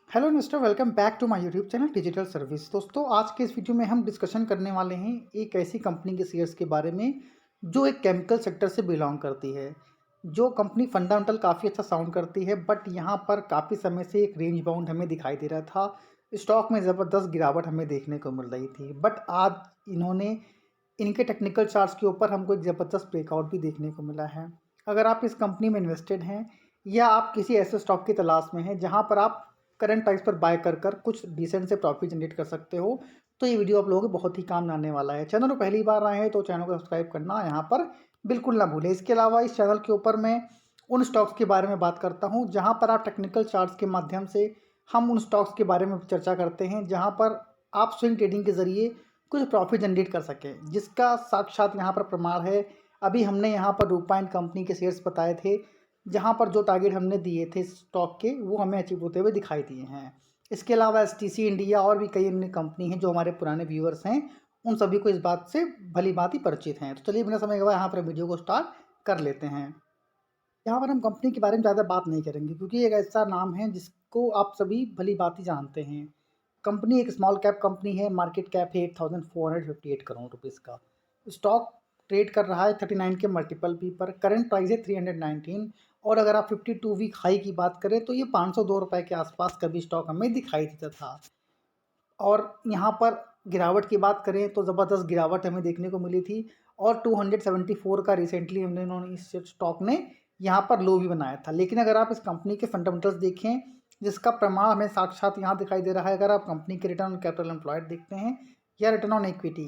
Hello mister, welcome back to my YouTube channel digital service. दोस्तों, आज के इस वीडियो में हम डिस्कशन करने वाले हैं एक ऐसी कंपनी के शेयर्स के बारे में जो एक केमिकल सेक्टर से बिलोंग करती है। जो कंपनी फंडामेंटल काफ़ी अच्छा साउंड करती है, बट यहाँ पर काफ़ी समय से एक रेंज बाउंड हमें दिखाई दे रहा था। स्टॉक में ज़बरदस्त गिरावट हमें देखने को मिल रही थी, बट आज इन्होंने इनके टेक्निकल चार्ट्स के ऊपर हमको एक ज़बरदस्त ब्रेकआउट भी देखने को मिला है। अगर आप इस कंपनी में इन्वेस्टेड हैं या आप किसी ऐसे स्टॉक की तलाश में हैं जहाँ पर आप करंट प्राइस पर बाय कर कुछ डिसेंट से प्रॉफिट जनरेट कर सकते हो, तो ये वीडियो आप लोगों को बहुत ही काम आने वाला है। चैनल पर पहली बार आए हैं तो चैनल को सब्सक्राइब करना यहाँ पर बिल्कुल ना भूलें। इसके अलावा इस चैनल के ऊपर मैं उन स्टॉक्स के बारे में बात करता हूँ जहाँ पर आप टेक्निकल चार्ट्स के माध्यम से हम उन स्टॉक्स के बारे में चर्चा करते हैं जहाँ पर आप स्विंग ट्रेडिंग के ज़रिए कुछ प्रॉफिट जनरेट कर सकें, जिसका साक्षात यहाँ पर प्रमाण है। अभी हमने यहाँ पर रूपा एंड कंपनी के शेयर्स बताए थे, जहाँ पर जो टारगेट हमने दिए थे स्टॉक के, वो हमें अचीव होते हुए दिखाई दिए हैं। इसके अलावा एसटीसी इंडिया और भी कई अन्य कंपनी हैं जो हमारे पुराने व्यूअर्स हैं, उन सभी को इस बात से भली भांति ही परिचित हैं। तो चलिए बिना समय गवाए यहाँ पर वीडियो को स्टार्ट कर लेते हैं। यहाँ पर हम कंपनी के बारे में ज़्यादा बात नहीं करेंगे क्योंकि एक ऐसा नाम है जिसको आप सभी भली भांति जानते हैं। कंपनी एक स्मॉल कैप कंपनी है, मार्केट कैप है 8458 करोड़ रुपीज़ का। स्टॉक ट्रेड कर रहा है 39 के मल्टीपल पी पर, करंट प्राइस है 319। और अगर आप 52 वीक हाई की बात करें तो ये 502 रुपये के आसपास कभी स्टॉक हमें दिखाई देता था। और यहाँ पर गिरावट की बात करें तो ज़बरदस्त गिरावट हमें देखने को मिली थी और 274 का रिसेंटली हमने इन्होंने इस स्टॉक ने यहाँ पर लो भी बनाया था। लेकिन अगर आप इस कंपनी के फंडामेंटल्स देखें, जिसका प्रमाण हमें साक्षात यहाँ दिखाई दे रहा है। अगर आप कंपनी के रिटर्न ऑन कैपिटल एम्प्लॉयड देखते हैं या रिटर्न ऑन इक्विटी,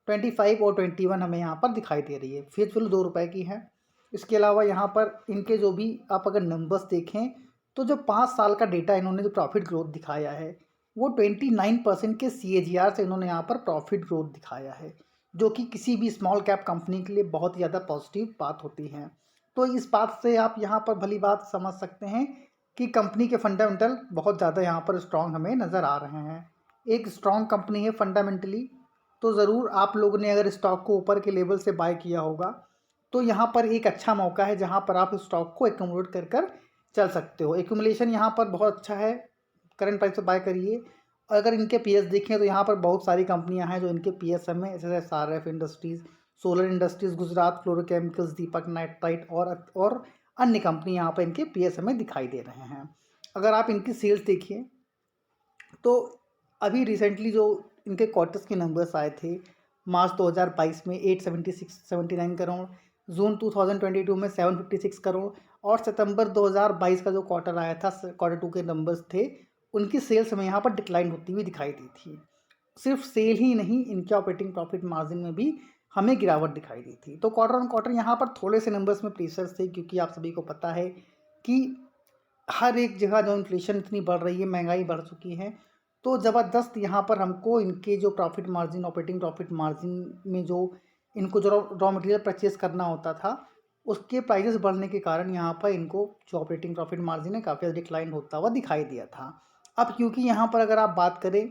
25 और 21 हमें यहाँ पर दिखाई दे रही है। फेस वैल्यू 2 रुपये की है। इसके अलावा यहाँ पर इनके जो भी आप अगर नंबर्स देखें तो जो 5 साल का डेटा इन्होंने जो प्रॉफिट ग्रोथ दिखाया है वो 29% के CAGR से इन्होंने यहाँ पर प्रॉफिट ग्रोथ दिखाया है, जो कि किसी भी स्मॉल कैप कंपनी के लिए बहुत ही ज़्यादा पॉजिटिव बात होती है। तो इस बात से आप यहाँ पर भली बात समझ सकते हैं कि कंपनी के फंडामेंटल बहुत ज़्यादा यहाँ पर स्ट्रॉन्ग हमें नज़र आ रहे हैं। एक स्ट्रॉन्ग कंपनी है फंडामेंटली, तो ज़रूर आप लोगों ने अगर स्टॉक को ऊपर के लेवल से बाय किया होगा तो यहाँ पर एक अच्छा मौका है जहाँ पर आप स्टॉक को एक्यूमुलेट कर चल सकते हो। एक्यूमुलेशन यहाँ पर बहुत अच्छा है, करंट प्राइस पे बाय करिए। अगर इनके पीएस देखें तो यहाँ पर बहुत सारी कंपनियां हैं जो इनके पीएस में, जैसे SRF industries, solar industries, Gujarat fluorochemicals, Deepak nitrite और अन्य कंपनी यहाँ पर इनके पीएस में दिखाई दे रहे हैं। अगर आप इनकी सेल्स देखिए तो अभी रिसेंटली जो इनके क्वार्टर्स के नंबर्स आए थे, मार्च 2022 में 876 करोड़, जून 2022 में 756 करोड़ और सितंबर 2022 का जो क्वार्टर आया था, Q2 के नंबर्स थे, उनकी सेल्स में यहाँ पर डिक्लाइन होती हुई दिखाई दी थी। सिर्फ सेल ही नहीं, इनके ऑपरेटिंग प्रॉफिट मार्जिन में भी हमें गिरावट दिखाई दी थी। तो क्वार्टर ऑन क्वार्टर यहाँ पर थोड़े से नंबर्स में प्रेशर्स थे, क्योंकि आप सभी को पता है कि हर एक जगह जो इन्फ्लेशन इतनी बढ़ रही है, महंगाई बढ़ चुकी है, तो ज़बरदस्त यहाँ पर हमको इनके जो profit margin, operating profit margin में जो इनको जो रॉ मटेरियल परचेज करना होता था, उसके प्राइसेस बढ़ने के कारण यहाँ पर इनको जो ऑपरेटिंग प्रॉफिट मार्जिन है काफ़ी डिक्लाइन होता हुआ दिखाई दिया था। अब क्योंकि यहाँ पर अगर आप बात करें,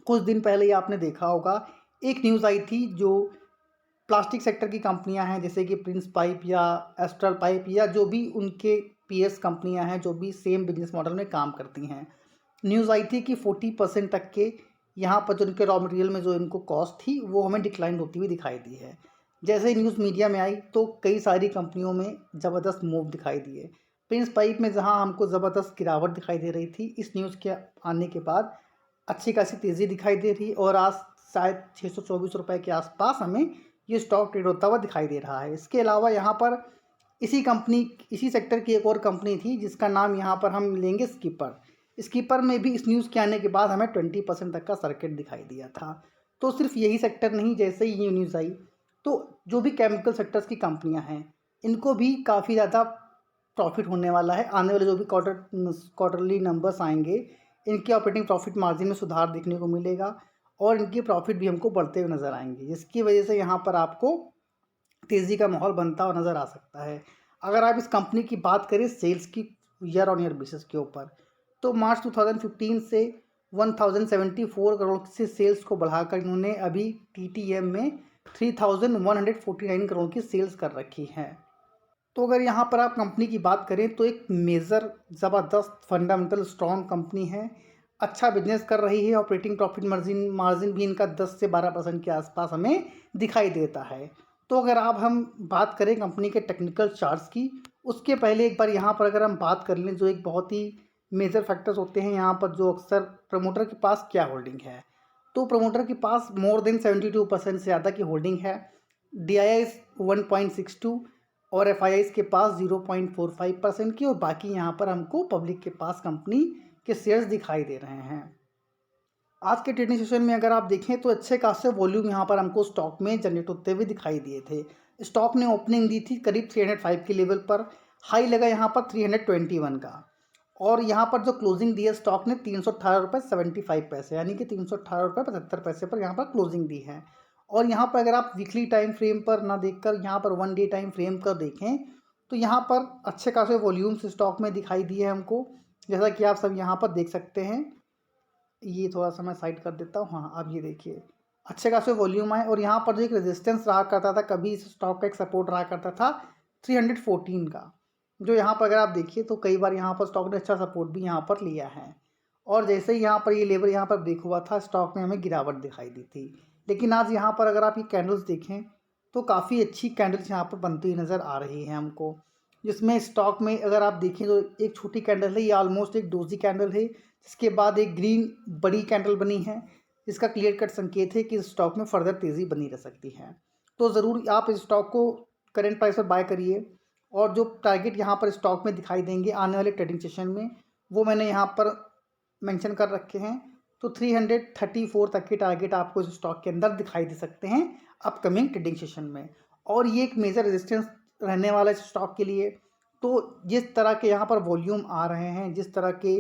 कुछ दिन पहले ही आपने देखा होगा, एक न्यूज़ आई थी जो प्लास्टिक सेक्टर की कंपनियां हैं जैसे कि प्रिंस पाइप या एस्ट्रल पाइप या जो भी उनके पीएस कंपनियां हैं जो भी सेम बिजनेस मॉडल में काम करती हैं। न्यूज़ आई थी कि 40% तक के यहाँ पर जो इनके रॉ मटेरियल में जो इनको कॉस्ट थी वो हमें डिक्लाइन होती हुई दिखाई दी है। जैसे ही न्यूज़ मीडिया में आई तो कई सारी कंपनियों में ज़बरदस्त मूव दिखाई दिए। प्रिंस पाइप में जहाँ हमको ज़बरदस्त गिरावट दिखाई दे रही थी, इस न्यूज़ के आने के बाद अच्छी खासी तेज़ी दिखाई दे रही और आज शायद 624 रुपये के आसपास हमें ये स्टॉक ट्रेड होता हुआ दिखाई दे रहा है। इसके अलावा यहाँ पर इसी सेक्टर की एक और कंपनी थी जिसका नाम यहाँ पर हम लेंगे स्कीपर। स्कीपर में भी इस न्यूज़ के आने के बाद हमें 20% तक का सर्किट दिखाई दिया था। तो सिर्फ यही सेक्टर नहीं, जैसे ही ये न्यूज़ आई तो जो भी केमिकल सेक्टर्स की कंपनियां हैं इनको भी काफ़ी ज़्यादा प्रॉफिट होने वाला है। आने वाले जो भी क्वार्टरली नंबर्स आएंगे, इनके ऑपरेटिंग प्रॉफिट मार्जिन में सुधार देखने को मिलेगा और इनकी प्रॉफिट भी हमको बढ़ते हुए नज़र आएंगे, जिसकी वजह से यहाँ पर आपको तेज़ी का माहौल बनता हुआ नज़र आ सकता है। अगर आप इस कंपनी की बात करें सेल्स की ईयर ऑन ईयर बेसिस के ऊपर, तो मार्च 2015 से 1074 करोड़ से सेल्स को बढ़ाकर इन्होंने अभी TTM में 3149 करोड़ की सेल्स कर रखी है। तो अगर यहाँ पर आप कंपनी की बात करें तो एक मेजर ज़बरदस्त फंडामेंटल स्ट्रॉन्ग कंपनी है, अच्छा बिजनेस कर रही है। ऑपरेटिंग प्रॉफिट मार्जिन मार्जिन भी इनका 10 से 12% के आसपास हमें दिखाई देता है। तो अगर आप हम बात करें कंपनी के टेक्निकल चार्ट्स की, उसके पहले एक बार यहाँ पर अगर हम बात कर लें जो एक बहुत ही मेजर फैक्टर्स होते हैं यहाँ पर, जो अक्सर प्रमोटर के पास क्या होल्डिंग है। तो प्रमोटर के पास मोर देन 72% से ज़्यादा की होल्डिंग है। DII 1.62 और FIIs के पास 0.45% की, और बाकी यहाँ पर हमको पब्लिक के पास कंपनी के शेयर्स दिखाई दे रहे हैं। आज के ट्रेडिंग सेशन में अगर आप देखें तो अच्छे खासे वॉल्यूम यहाँ पर हमको स्टॉक में जनरेट होते हुए दिखाई दिए थे। स्टॉक ने ओपनिंग दी थी करीब 305 के लेवल पर, हाई लगा यहाँ पर 321 का, और यहाँ पर जो क्लोजिंग दी है स्टॉक ने 318.75 रुपये यानी कि 318.75 रुपये पर यहाँ पर क्लोजिंग दी है। और यहाँ पर अगर आप वीकली टाइम फ्रेम पर ना देखकर यहाँ पर 1 डे टाइम फ्रेम कर देखें तो यहाँ पर अच्छे खासे वॉल्यूम्स स्टॉक में दिखाई दिए हैं हमको, जैसा कि आप सब यहाँ पर देख सकते हैं। ये थोड़ा सा मैं साइड कर देता हूँ। हाँ, आप ये देखिए अच्छे खासे वॉल्यूम आए, और यहाँ पर जो एक रेजिस्टेंस रहा करता था, कभी इस स्टॉक का एक सपोर्ट रहा करता था 314 का, जो यहाँ पर अगर आप देखिए तो कई बार यहाँ पर स्टॉक ने अच्छा सपोर्ट भी यहाँ पर लिया है। और जैसे ही यहाँ पर ये लेवल यहाँ पर ब्रेक हुआ था, स्टॉक में हमें गिरावट दिखाई दी थी। लेकिन आज यहाँ पर अगर आप ये कैंडल्स देखें तो काफ़ी अच्छी कैंडल्स यहाँ पर बनती हुई नज़र आ रही है हमको, जिसमें स्टॉक में अगर आप देखें तो एक छोटी कैंडल है, ये ऑलमोस्ट एक डोजी कैंडल है, जिसके बाद एक ग्रीन बड़ी कैंडल बनी है, जिसका क्लियर कट संकेत है कि इस स्टॉक में फर्दर तेज़ी बनी रह सकती है। तो ज़रूर आप इस स्टॉक को करंट प्राइस पर बाय करिए, और जो टारगेट यहाँ पर स्टॉक में दिखाई देंगे आने वाले ट्रेडिंग सेशन में, वो मैंने यहाँ पर मेंशन कर रखे हैं। तो 334 तक के टारगेट आपको इस स्टॉक के अंदर दिखाई दे सकते हैं अपकमिंग ट्रेडिंग सेशन में, और ये एक मेजर रेजिस्टेंस रहने वाला है स्टॉक के लिए। तो जिस तरह के यहाँ पर वॉल्यूम आ रहे हैं, जिस तरह के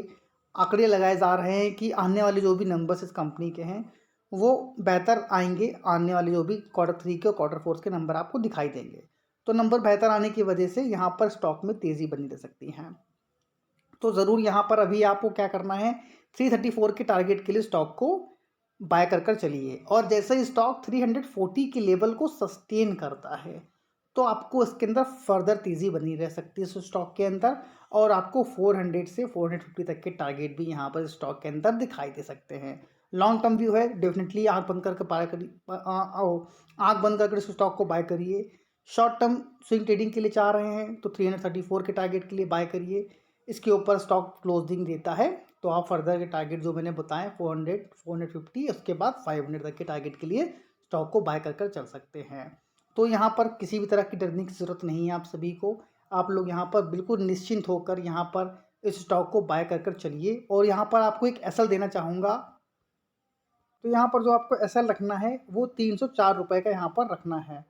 आंकड़े लगाए जा रहे हैं कि आने वाले जो भी नंबर्स इस कंपनी के हैं वो बेहतर आएंगे, आने वाले जो भी Q3 के और Q4 के नंबर आपको दिखाई देंगे, तो नंबर बेहतर आने की वजह से यहाँ पर स्टॉक में तेज़ी बनी रह सकती है। तो ज़रूर यहाँ पर अभी आपको क्या करना है, 334 के टारगेट के लिए स्टॉक को बाय कर चलिए, और जैसे ही स्टॉक 340 के लेवल को सस्टेन करता है तो आपको इसके अंदर फर्दर तेज़ी बनी रह सकती है इस स्टॉक के अंदर, और आपको 400 से 450 तक के टारगेट भी यहाँ पर स्टॉक के अंदर दिखाई दे सकते हैं। लॉन्ग टर्म व्यू है, डेफिनेटली आँख बंद करके बाय करिए, आँख बंद करके इस स्टॉक को बाय करिए। शॉर्ट टर्म स्विंग ट्रेडिंग के लिए चाह रहे हैं तो 334 के टारगेट के लिए बाय करिए। इसके ऊपर स्टॉक क्लोजिंग देता है तो आप फर्दर के टारगेट जो मैंने बताए 400 450, उसके बाद 500 तक के टारगेट के लिए स्टॉक को बाय कर चल सकते हैं। तो यहाँ पर किसी भी तरह की डरने की ज़रूरत नहीं है आप सभी को, आप लोग यहाँ पर बिल्कुल निश्चिंत होकर यहाँ पर इस स्टॉक को बाय कर चलिए। और यहाँ पर आपको एक एसएल देना चाहूँगा, तो यहाँ पर जो आपको एसएल रखना है वो 304 रुपये का यहाँ पर रखना है।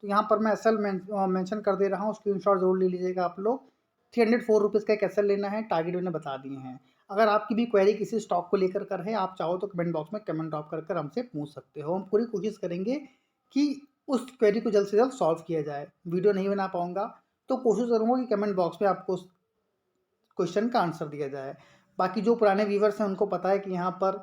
तो यहाँ पर मैं एसएल मेंशन कर दे रहा हूँ, स्क्रीनशॉट जरूर ले लीजिएगा आप लोग। 304 रुपीज़ का एक एसएल लेना है, टारगेट मैंने बता दिए हैं। अगर आपकी भी क्वेरी किसी स्टॉक को लेकर कर है, आप चाहो तो कमेंट बॉक्स में कमेंट ड्रॉप कर हमसे पूछ सकते हो। हम पूरी कोशिश करेंगे कि उस क्वेरी को जल्द से जल्द सॉल्व किया जाए। वीडियो नहीं बना पाऊँगा तो कोशिश करूँगा कि कमेंट बॉक्स में आपको उस क्वेश्चन का आंसर दिया जाए। बाकी जो पुराने व्यूवर्स हैं उनको पता है कि यहाँ पर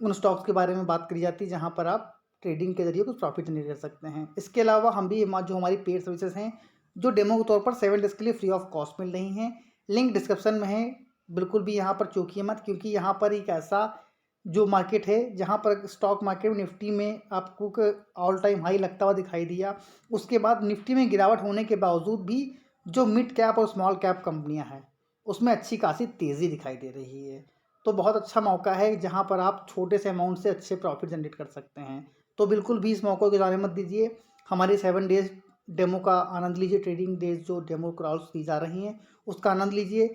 उन स्टॉक्स के बारे में बात करी जाती है जहाँ पर आप ट्रेडिंग के जरिए कुछ प्रॉफिट जनरेट कर सकते हैं। इसके अलावा हम भी जो हमारी पेड सर्विसेज हैं जो डेमो के तौर पर 7 डेज़ के लिए फ्री ऑफ कॉस्ट मिल रही हैं, लिंक डिस्क्रिप्शन में है। बिल्कुल भी यहाँ पर चूकिए मत, क्योंकि यहाँ पर एक ऐसा जो मार्केट है जहाँ पर स्टॉक मार्केट में निफ्टी में आपको ऑल टाइम हाई लगता हुआ दिखाई दिया, उसके बाद निफ्टी में गिरावट होने के बावजूद भी जो मिड कैप और स्मॉल कैप कंपनियाँ हैं उसमें अच्छी खासी तेज़ी दिखाई दे रही है। तो बहुत अच्छा मौका है जहाँ पर आप छोटे से अमाउंट से अच्छे प्रॉफिट जनरेट कर सकते हैं। तो बिल्कुल भी इस मौके को जाने मत दीजिए। हमारे 7 डेज़ डेमो का आनंद लीजिए, ट्रेडिंग डेज जो डेमो कॉल्स दी जा रही हैं उसका आनंद लीजिए।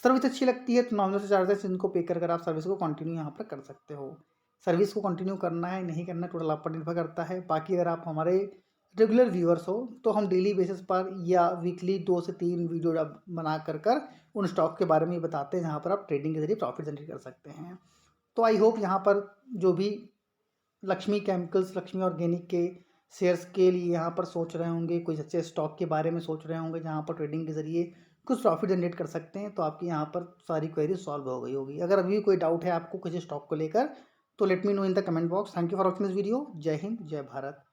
सर्विस अच्छी लगती है तो नॉमिनल से चार्जेस इनको पे कर आप सर्विस को कंटिन्यू यहाँ पर कर सकते हो। सर्विस को कंटिन्यू करना है नहीं करना टोटल आप पर निर्भर करता है। बाकी अगर आप हमारे रेगुलर व्यूअर्स हो तो हम डेली बेसिस पर या वीकली 2 से 3 वीडियो बना कर उन स्टॉक के बारे में बताते हैं जहाँ पर आप ट्रेडिंग के जरिए प्रॉफिट जनरेट कर सकते हैं। तो आई होप यहाँ पर जो भी लक्ष्मी केमिकल्स, लक्ष्मी ऑर्गेनिक के शेयर्स के लिए यहाँ पर सोच रहे होंगे, कुछ अच्छे स्टॉक के बारे में सोच रहे होंगे जहाँ पर ट्रेडिंग के जरिए कुछ प्रॉफिट जनरेट कर सकते हैं, तो आपकी यहाँ पर सारी क्वेरी सॉल्व हो गई होगी। अगर अभी कोई डाउट है आपको किसी स्टॉक को लेकर तो let me know in the comment box. Thank you for watching this video. जय हिंद, जय भारत।